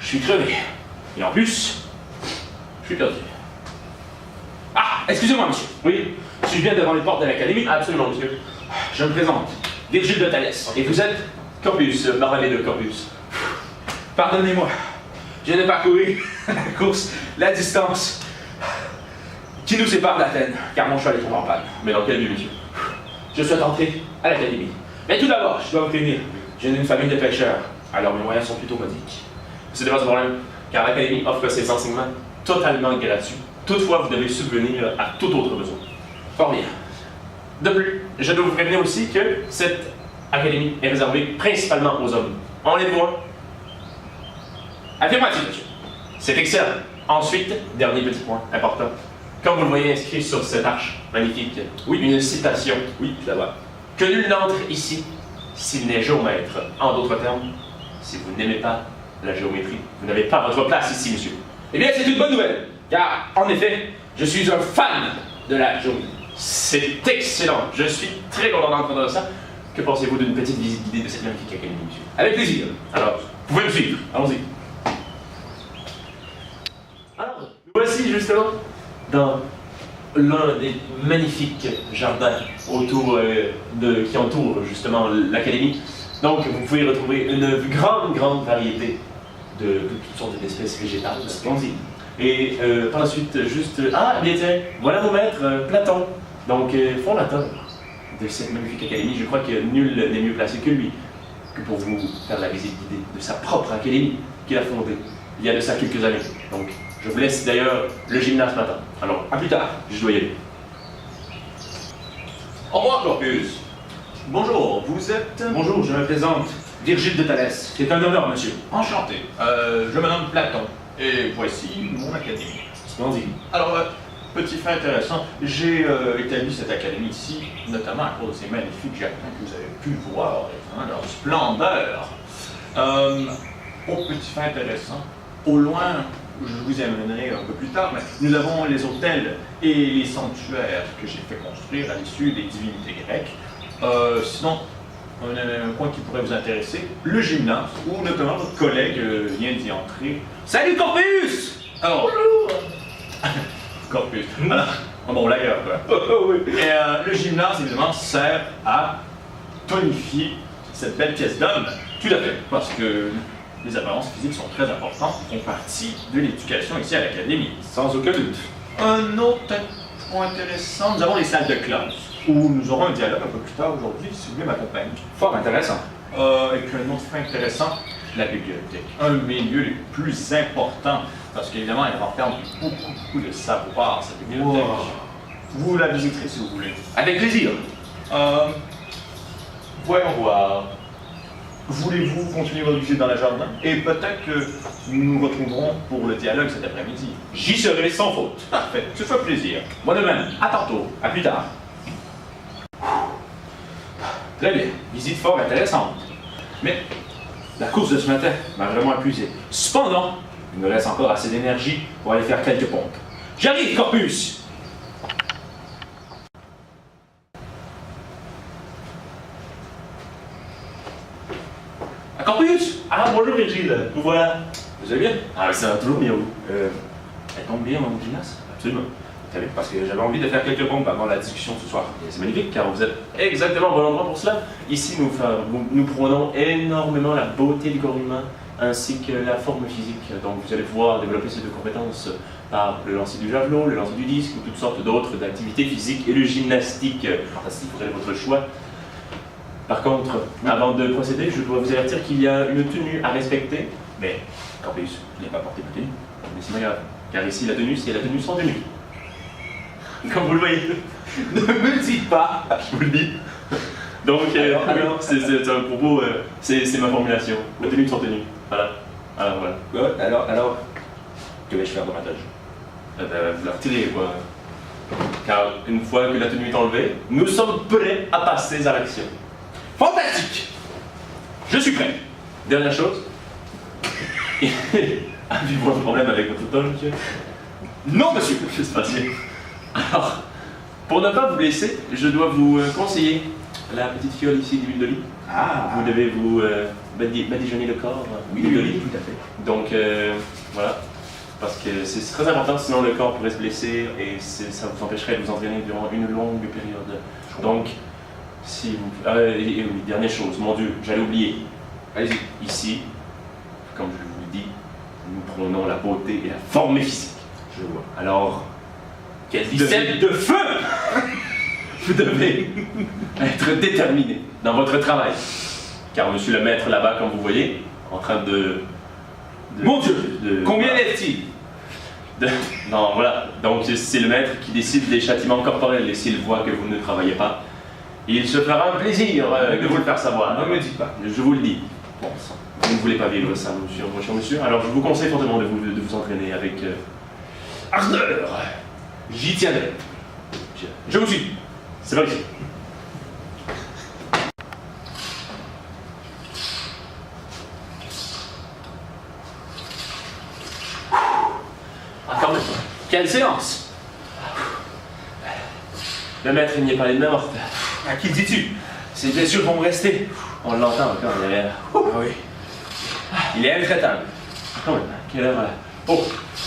Je suis crevé. Et en plus, je suis perdu. Ah, excusez-moi, monsieur. Oui, je viens devant les portes de l'académie. Absolument, monsieur. Je me présente, Virgile de Thalès. Et vous êtes? Corpus, Baralé de Corpus. Pardonnez-moi. Je viens de parcourir la course, la distance qui nous sépare d'Athènes, car mon cheval est tombé en panne. Mais dans quel but, monsieur? Je souhaite entrer à l'académie. Mais tout d'abord, je dois vous prévenir. Je viens d'une famille de pêcheurs, alors mes moyens sont plutôt modiques. Ce n'est pas un problème, car l'Académie offre ses enseignements totalement gratuits. Toutefois, vous devez subvenir à tout autre besoin. Fort bien. De plus, je dois vous prévenir aussi que cette académie est réservée principalement aux hommes. On les voit. Affirmatif, monsieur. C'est excellent. Ensuite, dernier petit point important. Comme vous le voyez inscrit sur cette arche magnifique, oui, une citation, oui, je la vois. Que nul n'entre ici s'il n'est géomètre. En d'autres termes, si vous n'aimez pas la géométrie, vous n'avez pas votre place ici, monsieur. Eh bien, c'est une bonne nouvelle, car, en effet, je suis un fan de la géométrie. C'est excellent. Je suis très content d'entendre ça. Que pensez-vous d'une petite visite guidée de cette magnifique académie, monsieur? Avec plaisir. Alors, vous pouvez me suivre. Allons-y. Alors, nous voici justement dans l'un des magnifiques jardins autour qui entourent justement l'académie. Donc, vous pouvez retrouver une grande variété de toutes sortes d'espèces végétales. Allons-y. Et par la suite, juste... Ah, bien tiens, voilà mon maître, Platon. Donc, fondateur de cette magnifique académie. Je crois que nul n'est mieux placé que lui que pour vous faire la visite guidée de sa propre académie qu'il a fondée il y a de ça quelques années. Donc, je vous laisse d'ailleurs le gymnase matin. Alors, À plus tard. je dois y aller. Au revoir, Corpus. Bonjour, vous êtes... Bonjour, je me présente, Virgile de Thalès. C'est un honneur, monsieur. Enchanté. Je me nomme Platon, et voici mon académie. Splendide. Alors, petit fait intéressant, j'ai établi cette académie ici, notamment à cause de ces magnifiques jardins que vous avez pu voir, hein, leur splendeur. Au petit fait intéressant, au loin, je vous y amènerai un peu plus tard, mais nous avons les hôtels et les sanctuaires que j'ai fait construire à l'issue des divinités grecques. Sinon, un point qui pourrait vous intéresser, le gymnase, où notamment votre collègue vient d'y entrer. Salut, Corpus! Alors, Corpus. Alors, bon, l'ailleurs, quoi. Oui. Et le gymnase, évidemment, sert à tonifier cette belle pièce d'homme. Tout à fait. Parce que les apparences physiques sont très importantes, font partie de l'éducation ici à l'académie. Sans aucun doute. Un autre point intéressant, nous avons les salles de classe, où nous aurons un dialogue un peu plus tard aujourd'hui, si vous voulez m'accompagner. Fort intéressant. Et puis un autre fait intéressant, la bibliothèque. Un de mes lieux les plus importants, parce qu'évidemment, elle renferme beaucoup de savoir, cette bibliothèque. Wow. Vous la visiterez si vous voulez. Avec plaisir. Voyons voir. Voulez-vous continuer votre visite dans le jardin? Et peut-être que nous nous retrouverons pour le dialogue cet après-midi. J'y serai sans faute. Parfait, ce fait plaisir. Moi de même. À tantôt. À plus tard. Très bien. Visite fort intéressante. Mais la course de ce matin m'a vraiment épuisé. Cependant, il me reste encore assez d'énergie pour aller faire quelques pompes. J'arrive, Corpus! Corpus! Ah, bonjour Virgile, vous voilà. Vous allez bien? Ah, ça va toujours bien, vous. Elle tombe bien dans mon gymnase? Absolument. Vous savez, parce que j'avais envie de faire quelques pompes avant la discussion ce soir. Et c'est magnifique car vous êtes exactement au bon endroit pour cela. Ici, nous prônons énormément la beauté du corps humain ainsi que la forme physique. Donc vous allez pouvoir développer ces deux compétences par le lancer du javelot, le lancer du disque ou toutes sortes d'autres d'activités physiques et le gymnastique. Fantastique, vous avez votre choix. Par contre, avant de procéder, je dois vous avertir qu'il y a une tenue à respecter. Mais, Corpus, je n'ai pas porté ma tenue. Mais c'est pas grave, car ici la tenue, c'est la tenue sans tenue. Comme vous le voyez. Ne me le dites pas! Je vous le dis. Donc, alors, c'est un propos, c'est ma formulation. La tenue sans tenue. Voilà. Alors, voilà. Quoi? Alors, que vais-je faire davantage? Vous la retirez, quoi. Car une fois que la tenue est enlevée, nous sommes prêts à passer à l'action. Fantastique! Je suis prêt. Dernière chose. Avez-vous un problème avec votre toge, monsieur? Non, monsieur! Juste facile. Alors, pour ne pas vous blesser, je dois vous conseiller la petite fiole ici d'huile d'olive. Ah, Vous devez vous badigeonner le corps oui, d'huile oui, d'olive. tout à fait. Donc voilà, parce que c'est très important, sinon le corps pourrait se blesser et ça vous empêcherait de vous entraîner durant une longue période. Donc, si vous... et oui, dernière chose, mon Dieu, j'allais oublier. Allez-y. Ici, comme je vous le dis, nous prônons la beauté et la forme physique. Je vois. Alors, Quelle vous devez- de feu! vous devez être déterminé dans votre travail. Car monsieur le maître là-bas, comme vous voyez, en train de Mon Dieu! Combien est-il? Non, voilà. Donc c'est le maître qui décide des châtiments corporels et s'il voit que vous ne travaillez pas, il se fera un plaisir de vous le faire savoir. Ne me dites pas. Je vous le dis. Bon sang. Vous ne voulez pas vivre ça, mon cher monsieur. Alors je vous conseille fortement de vous entraîner avec ardeur. J'y tiendrai. Je vous suis. C'est pas ici. Ah, quand même. Quelle séance! Le maître, il n'y est pas les morte. À qui dis-tu? Ces blessures vont me rester. On l'entend encore derrière. Ah oui. Il est intraitable. Quand même, quelle heure Oh,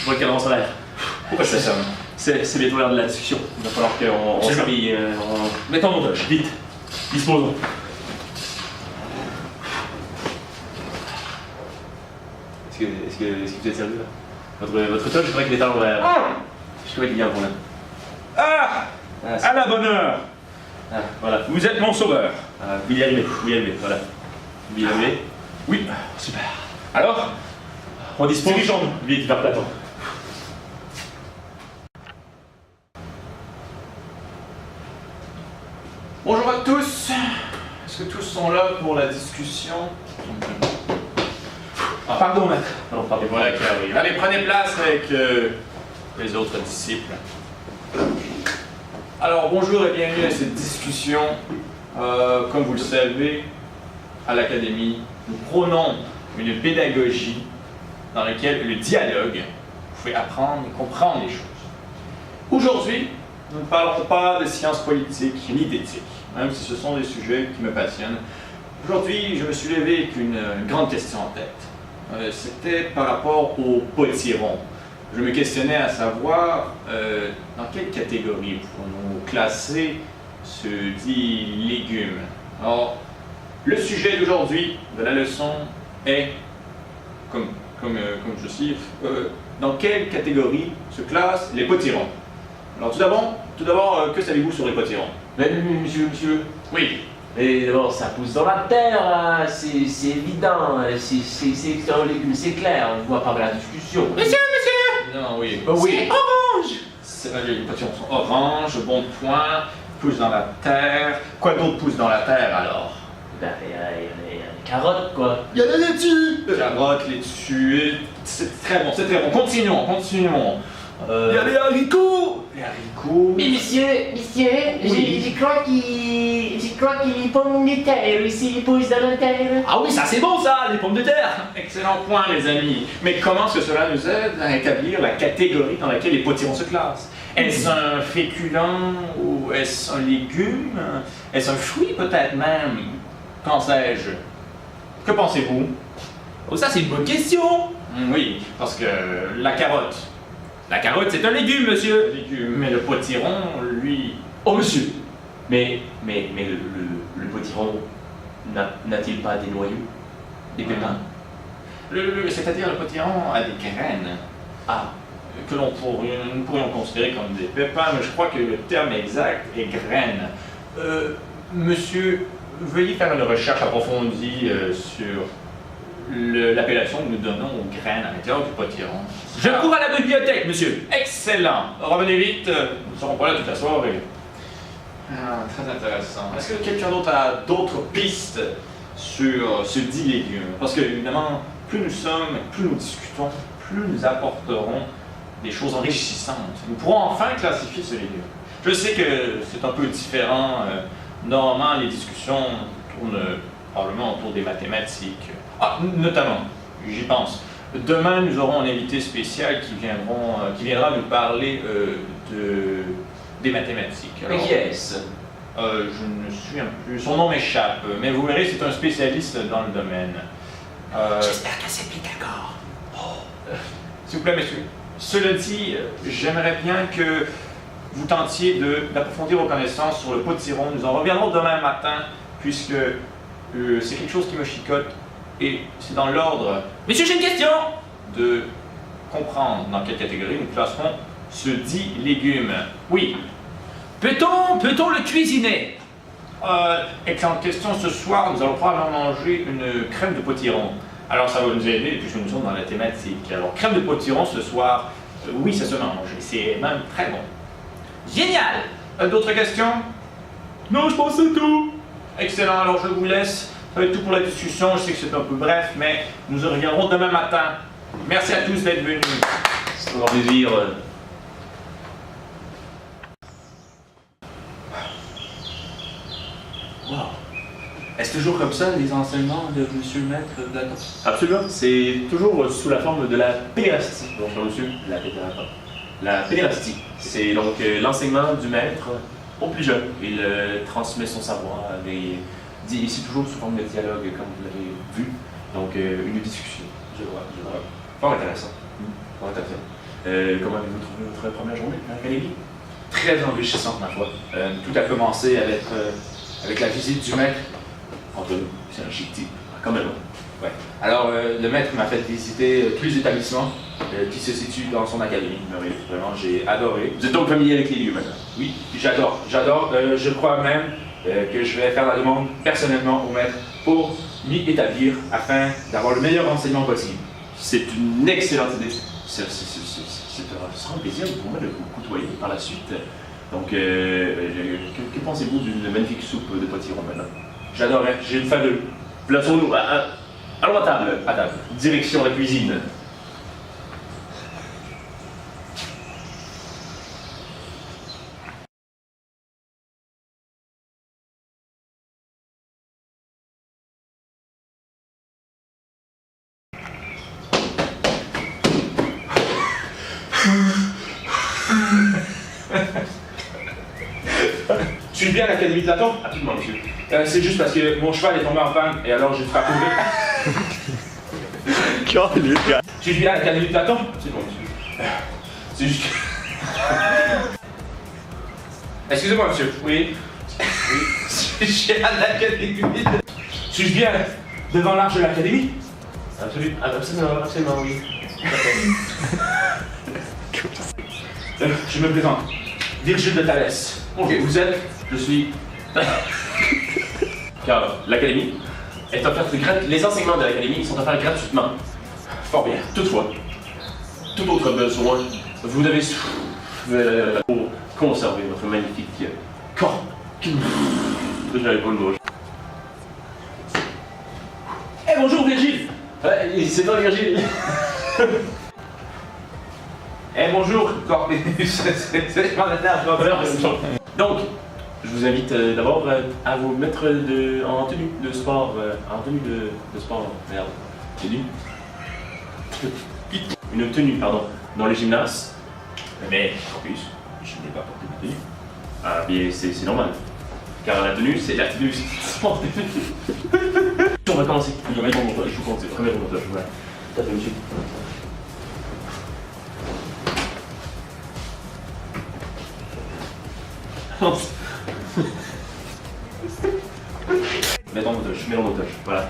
je vois qu'elle rentre l'air. Pourquoi je fais ça? C'est bientôt l'heure de la discussion. Il va falloir qu'on C'est s'habille. Mettons mon toge. Vite, disposons. Est-ce que vous êtes sérieux là? Votre toge, je crois qu'il est à l'envers. Je crois qu'il y a un problème. Ah! Ah, c'est- À la bonne heure! ah, voilà. Vous êtes mon sauveur. Ah, vous y arrivez, voilà. Vous y arrivez. Oui. Super. Alors? On dispose. Dirigeons-nous. Vite vers Platon. Bonjour à tous. Est-ce que tous sont là pour la discussion? Pardon, maître. Non, pardon. Et voilà qui arrive. Allez, prenez place avec les autres disciples. Alors, bonjour et bienvenue à cette discussion. Comme vous le savez, à l'Académie, nous prônons une pédagogie dans laquelle le dialogue, vous pouvez apprendre et comprendre les choses. Aujourd'hui, nous ne parlerons pas de sciences politiques ni d'éthique, même si ce sont des sujets qui me passionnent. Aujourd'hui, je me suis levé avec une grande question en tête. C'était par rapport aux potirons. Je me questionnais à savoir dans quelle catégorie pouvons-nous classer ce dit légume. Alors, le sujet d'aujourd'hui de la leçon est, comme ceci, dans quelle catégorie se classent les potirons? Alors tout d'abord, que savez-vous sur les potirons? Mais monsieur. Oui. Mais d'abord, ça pousse dans la terre, là. C'est évident. C'est un légume, c'est clair. On ne voit pas la discussion. Non, oui. Oui. Les potirons sont oranges, bon point, poussent dans la terre. Quoi d'autre pousse dans la terre alors? Ben, il y a les carottes, quoi. Il y a des laitues! Carottes, laitues, c'est très bon, c'est très bon. Continuons. Il y a les haricots! Les haricots. Mais monsieur, Oui. je crois qu'il pommes de terre ici, ils poussent dans la terre. Ah oui, ça c'est bon ça, les pommes de terre! Excellent point, les amis. Mais comment est-ce que cela nous aide à établir la catégorie dans laquelle les potirons se classent? Est-ce un féculent ou est-ce un légume? Est-ce un fruit peut-être même? Qu'en sais-je? Que pensez-vous? Oh, ça c'est une bonne question! Oui, parce que la carotte, La carotte c'est un légume, monsieur! légume, mais le potiron, lui... Oh, monsieur. Mais le potiron n'a-t-il pas des noyaux? Des pépins? C'est-à-dire le potiron a des graines. Ah. Que nous pourrions considérer comme des pépins, mais je crois que le terme exact est graines. Monsieur, veuillez faire une recherche approfondie sur l'appellation que nous donnons aux graines à l'intérieur du potiron. Je cours à la bibliothèque, monsieur! Excellent! Revenez vite, nous ne serons pas là toute la soirée. Très intéressant. Est-ce que quelqu'un d'autre a d'autres pistes sur ce dit légume? Parce que, évidemment, plus nous sommes, plus nous discutons, plus nous apporterons des choses enrichissantes. Nous pourrons enfin classifier ce légume. Je sais que c'est un peu différent. Normalement, les discussions tournent probablement autour des mathématiques. Ah, notamment, j'y pense. Demain, nous aurons un invité spécial qui viendra nous parler des mathématiques. Mais qui est-ce? Je ne me souviens plus. Son nom m'échappe, mais vous verrez, c'est un spécialiste dans le domaine. J'espère qu'elle s'est d'accord. S'il vous plaît, monsieur. Cela dit, j'aimerais bien que vous tentiez d'approfondir vos connaissances sur le potiron. Nous en reviendrons demain matin, puisque c'est quelque chose qui me chicote et c'est dans l'ordre. Monsieur, j'ai une question! De comprendre dans quelle catégorie nous classerons ce dit légume. Oui. Peut-on le cuisiner? Excellente question. Ce soir, nous allons probablement manger une crème de potiron. Alors, ça va nous aider puisque nous sommes dans la thématique. Alors, crème de potiron ce soir, oui, ça se mange. Et c'est même très bon. Génial! D'autres questions? Non, je pense que c'est tout. Excellent. Alors, je vous laisse. Ça va être tout pour la discussion. Je sais que c'est un peu bref, mais nous y reviendrons demain matin. Merci à tous d'être venus. C'est un grand plaisir. Wow. Est-ce toujours comme ça, les enseignements de monsieur le maître Platon? Absolument. C'est toujours sous la forme de la pédérastie. Donc, monsieur, la pédérastie. C'est donc l'enseignement du maître au plus jeune. Il transmet son savoir et dit ici toujours sous forme de dialogue, comme vous l'avez vu. Donc, une discussion. Je vois. Fort intéressant. Fort intéressant. Comment avez-vous trouvé votre première journée à l'académie? Très enrichissante, ma foi. Tout a commencé avec la visite du maître. Entre nous, c'est un chic type. Quand même. Ouais. Alors, le maître m'a fait visiter tous les établissements qui se situent dans son académie. Oui, vraiment, j'ai adoré. Vous êtes donc familier avec les lieux maintenant? Oui, j'adore. Je crois même que je vais faire la demande personnellement au maître pour m'y établir afin d'avoir le meilleur renseignement possible. C'est une excellente idée. Ce sera un plaisir pour moi de vous côtoyer par la suite. Donc, que pensez-vous d'une magnifique soupe de potiron maintenant? J'adorerais, j'ai une fameuse. Plaçons-nous. Allons à table. À table. Direction la cuisine. Suis-je bien à l'Académie de Platon? Absolument, monsieur. C'est juste parce que mon cheval est tombé en panne et alors j'ai dû faire courir. Suis-je bien à l'Académie de Platon? Absolument, monsieur. C'est juste que... Excusez-moi, monsieur. Oui. Suis-je bien à l'Académie de... Suis-je bien devant l'arche de l'Académie? Absolument, oui. Tout à fait. Je me présente. Virgile de Thalès. Ok, vous êtes? Je suis. Car l'académie est offerte les enseignements de l'académie sont offerts gratuitement. Fort bien. Toutefois, tout autre besoin, vous devez pour conserver votre magnifique corps. J'avais pas le mot. Eh bonjour Virgile! C'est toi, Virgile. Eh bonjour Cornelius, c'est m'en énerve. Donc, je vous invite d'abord à vous mettre en tenue de sport. De sport, merde. Tenue? Une tenue, pardon, dans les gymnases. Mais Cornelius, je n'ai pas porté ma tenue. Ah, bien, c'est normal. Car la tenue, c'est la tenue. On va commencer. Je vais mettre mon montage, je vous compte, premier montage. Voilà. Tout à fait, monsieur. Mets ton montage. Je mets en montage, voilà.